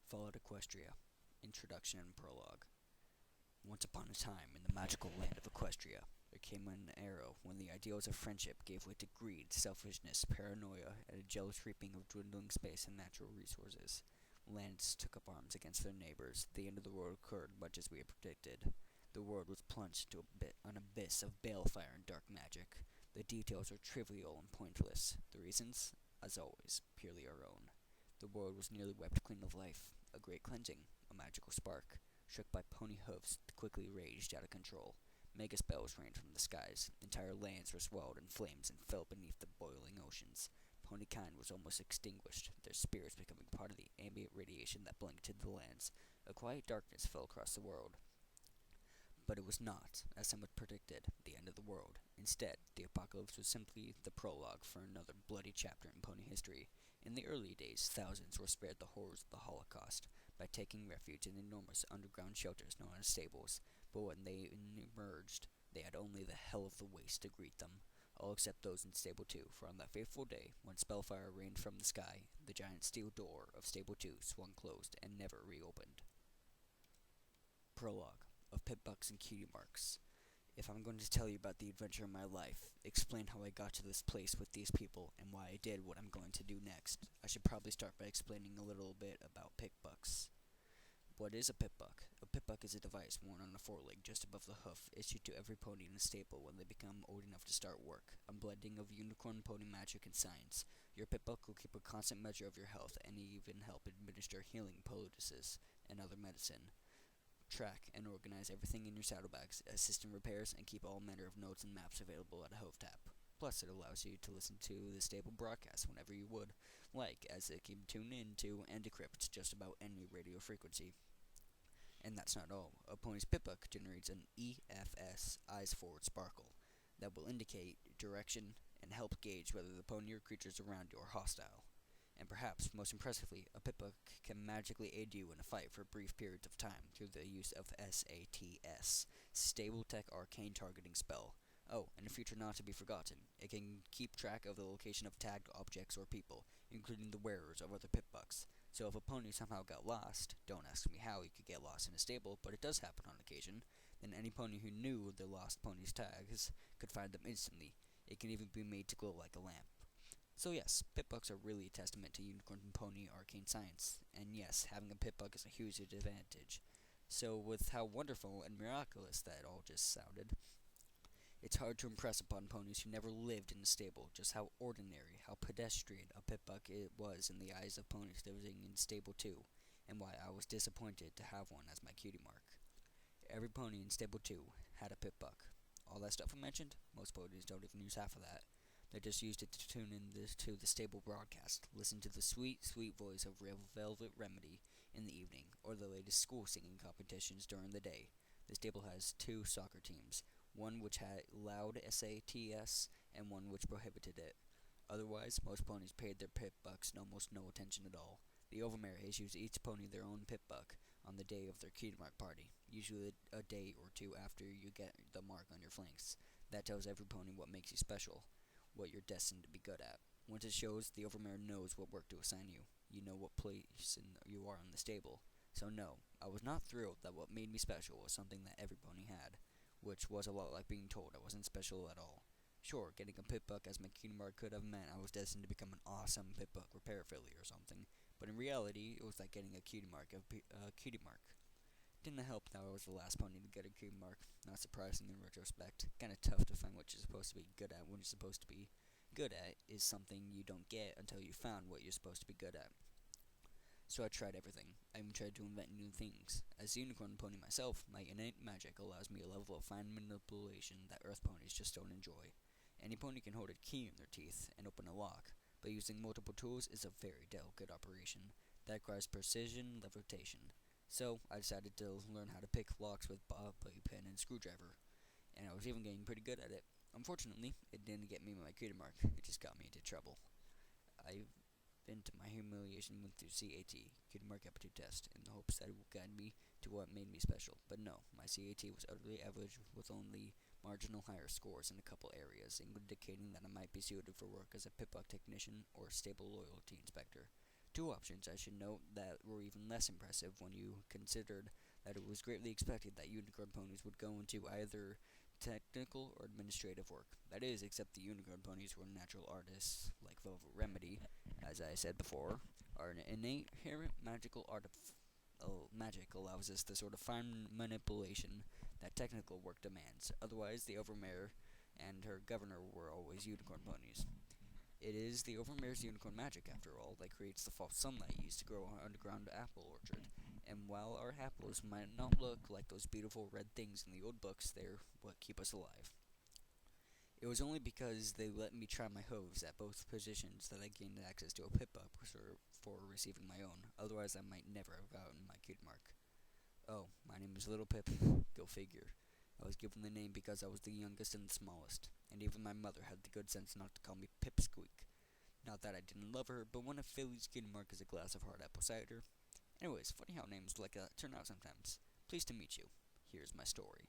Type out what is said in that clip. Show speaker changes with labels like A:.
A: Followed Equestria. Introduction and Prologue. Once upon a time, in the magical land of Equestria, there came an era when the ideals of friendship gave way to greed, selfishness, paranoia, and a jealous reaping of dwindling space and natural resources. Lands took up arms against their neighbors. The end of the world occurred much as we had predicted. The world was plunged into an abyss of balefire and dark magic. The details are trivial and pointless. The reasons, as always, purely our own. The world was nearly wiped clean of life. A great cleansing, a magical spark, shook by pony hooves, quickly raged out of control. Mega spells rained from the skies. Entire lands were swallowed in flames and fell beneath the boiling oceans. Pony kind was almost extinguished, their spirits becoming part of the ambient radiation that blanketed the lands. A quiet darkness fell across the world. But it was not, as some had predicted, the end of the world. Instead, the apocalypse was simply the prologue for another bloody chapter in pony history. In the early days, thousands were spared the horrors of the Holocaust by taking refuge in enormous underground shelters known as stables, but when they emerged, they had only the hell of the waste to greet them, all except those in Stable 2, for on that fateful day, when spellfire rained from the sky, the giant steel door of Stable 2 swung closed and never reopened. Prologue of Pitbucks and Cutie Marks. If I'm going to tell you about the adventure of my life, explain how I got to this place with these people, and why I did what I'm going to do next, I should probably start by explaining a little bit about pickbucks. What is a pitbuck? A pitbuck is a device worn on a foreleg just above the hoof, issued to every pony in a stable when they become old enough to start work. A blending of unicorn pony magic and science. Your pitbuck will keep a constant measure of your health and even help administer healing poultices and other medicine. Track and organize everything in your saddlebags, assist in repairs, and keep all manner of notes and maps available at a hoof tap. Plus, it allows you to listen to the stable broadcast whenever you would, like, as it can tune in to and decrypt just about any radio frequency. And that's not all. A pony's pitbuck generates an EFS, Eyes Forward Sparkle, that will indicate direction and help gauge whether the pony or creatures around you are hostile. And perhaps, most impressively, a pitbuck can magically aid you in a fight for brief periods of time through the use of SATS, Stable Tech Arcane Targeting Spell. Oh, and a feature not to be forgotten, it can keep track of the location of tagged objects or people, including the wearers of other pitbucks. So if a pony somehow got lost, don't ask me how he could get lost in a stable, but it does happen on occasion, then any pony who knew the lost pony's tags could find them instantly. It can even be made to glow like a lamp. So yes, pitbucks are really a testament to unicorn and pony arcane science, and yes, having a pitbuck is a huge advantage. So with how wonderful and miraculous that all just sounded, it's hard to impress upon ponies who never lived in a stable just how ordinary, how pedestrian a pitbuck it was in the eyes of ponies living in Stable 2, and why I was disappointed to have one as my cutie mark. Every pony in Stable 2 had a pitbuck. All that stuff I mentioned, most ponies don't even use half of that. They just used it to tune in to the stable broadcast, listen to the sweet, sweet voice of Real Velvet Remedy in the evening, or the latest school singing competitions during the day. The stable has two soccer teams, one which had loud SATS and one which prohibited it. Otherwise, most ponies paid their pitbucks almost no attention at all. The overmare issues each pony their own pitbuck on the day of their cutie mark party, usually a day or two after you get the mark on your flanks. That tells every pony what makes you special, what you're destined to be good at. Once it shows, the overmare knows what work to assign you. You know what place you are in the stable. So no, I was not thrilled that what made me special was something that every pony had, which was a lot like being told I wasn't special at all. Sure, getting a pitbuck as my cutie mark could have meant I was destined to become an awesome pitbuck repair filly or something, but in reality, it was like getting a cutie mark. Didn't help that I was the last pony to get a cutie mark, not surprising in retrospect. Kinda tough to find what you're supposed to be good at when you're supposed to be good at is something you don't get until you found what you're supposed to be good at. So I tried everything. I even tried to invent new things. As a unicorn pony myself, my innate magic allows me a level of fine manipulation that earth ponies just don't enjoy. Any pony can hold a key in their teeth and open a lock, but using multiple tools is a very delicate operation that requires precision levitation. So I decided to learn how to pick locks with bobby pin and screwdriver, and I was even getting pretty good at it. Unfortunately, it didn't get me my cutie mark, it just got me into trouble. To my humiliation went through CAT, cutie mark aptitude test, in the hopes that it would guide me to what made me special, but no, my CAT was utterly average with only marginal higher scores in a couple areas, indicating that I might be suited for work as a pitbuck technician or stable loyalty inspector. two options I should note that were even less impressive when you considered that it was greatly expected that unicorn ponies would go into either technical or administrative work. That is, except the unicorn ponies were natural artists, like Velvet Remedy, as I said before, are an innate, inherent magical art of magic allows us the sort of fine manipulation that technical work demands. Otherwise, the Overmare and her governor were always unicorn ponies. It is the Overmare's unicorn magic, after all, that creates the false sunlight used to grow our underground apple orchard. And while our apples might not look like those beautiful red things in the old books, they're what keep us alive. It was only because they let me try my hooves at both positions that I gained access to a pip up for receiving my own. Otherwise, I might never have gotten my cutie mark. Oh, my name is Little Pip. Go figure. I was given the name because I was the youngest and the smallest, and even my mother had the good sense not to call me Pipsqueak. Not that I didn't love her, but when a Philly's cutie mark is a glass of hard apple cider. Anyways, funny how names like that turn out sometimes. Pleased to meet you. Here's my story.